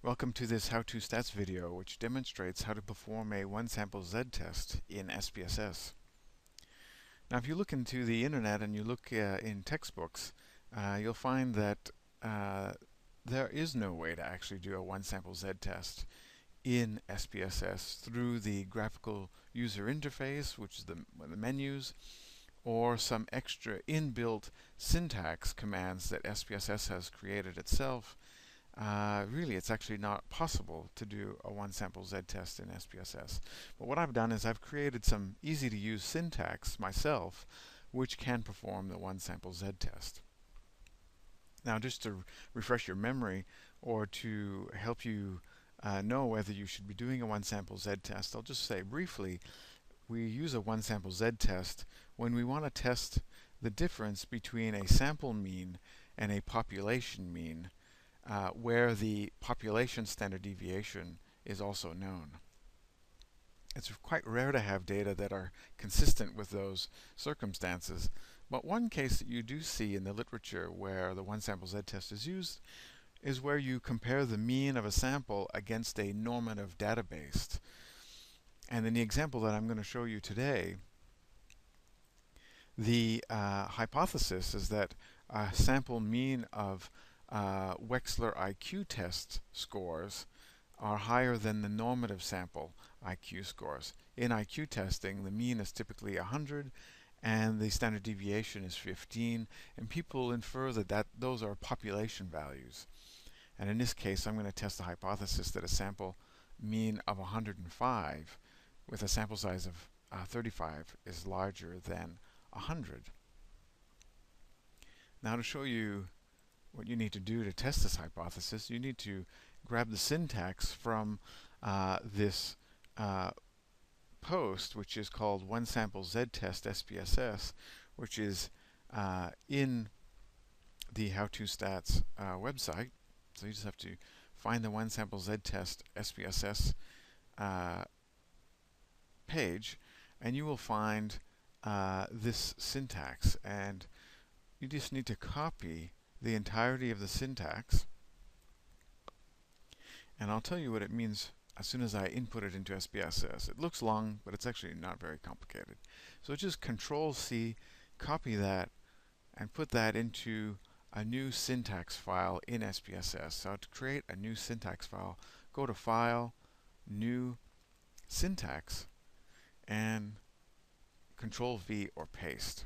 Welcome to this How to Stats video, which demonstrates how to perform a one-sample Z-test in SPSS. Now, if you look into the internet and you look in textbooks, you'll find that there is no way to actually do a one-sample Z-test in SPSS through the graphical user interface, which is the menus, or some extra inbuilt syntax commands that SPSS has created itself. Really, it's actually not possible to do a one-sample Z-test in SPSS. But what I've done is I've created some easy-to-use syntax myself, which can perform the one-sample Z-test. Now, just to refresh your memory, or to help you know whether you should be doing a one-sample Z-test, I'll just say briefly, we use a one-sample Z-test when we want to test the difference between a sample mean and a population mean, where the population standard deviation is also known. It's quite rare to have data that are consistent with those circumstances, but one case that you do see in the literature where the one-sample Z-test is used is where you compare the mean of a sample against a normative database. And in the example that I'm going to show you today, the hypothesis is that a sample mean of Wechsler IQ test scores are higher than the normative sample IQ scores. In IQ testing, the mean is typically 100 and the standard deviation is 15, and people infer that those are population values. And in this case, I'm going to test the hypothesis that a sample mean of 105 with a sample size of 35 is larger than 100. Now, to show you what you need to do to test this hypothesis, you need to grab the syntax from this post, which is called One Sample Z-Test SPSS, which is in the How to Stats website. So you just have to find the One Sample Z-Test SPSS page, and you will find this syntax, and you just need to copy the entirety of the syntax, and I'll tell you what it means as soon as I input it into SPSS. It looks long, but it's actually not very complicated. So just Control-C, copy that, and put that into a new syntax file in SPSS. So to create a new syntax file, go to File, New, Syntax, and Control-V or paste.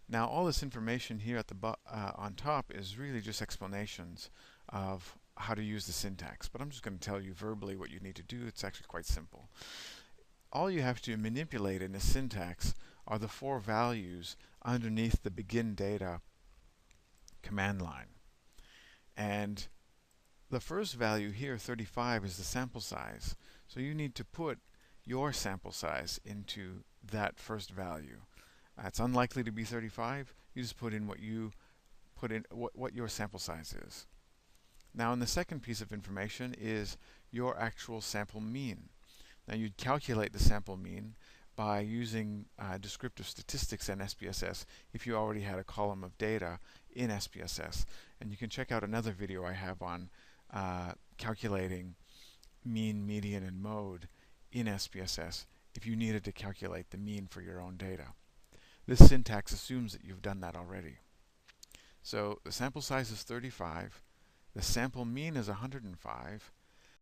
Now, all this information here at the on top is really just explanations of how to use the syntax, but I'm just going to tell you verbally what you need to do. It's actually quite simple. All you have to manipulate in the syntax are the 4 values underneath the begin data command line. And the first value here, 35, is the sample size. So you need to put your sample size into that first value. It's unlikely to be 35. You just put in what your sample size is. Now, in the second piece of information is your actual sample mean. Now, you'd calculate the sample mean by using descriptive statistics in SPSS if you already had a column of data in SPSS. And you can check out another video I have on calculating mean, median, and mode in SPSS if you needed to calculate the mean for your own data. This syntax assumes that you've done that already. So the sample size is 35, the sample mean is 105,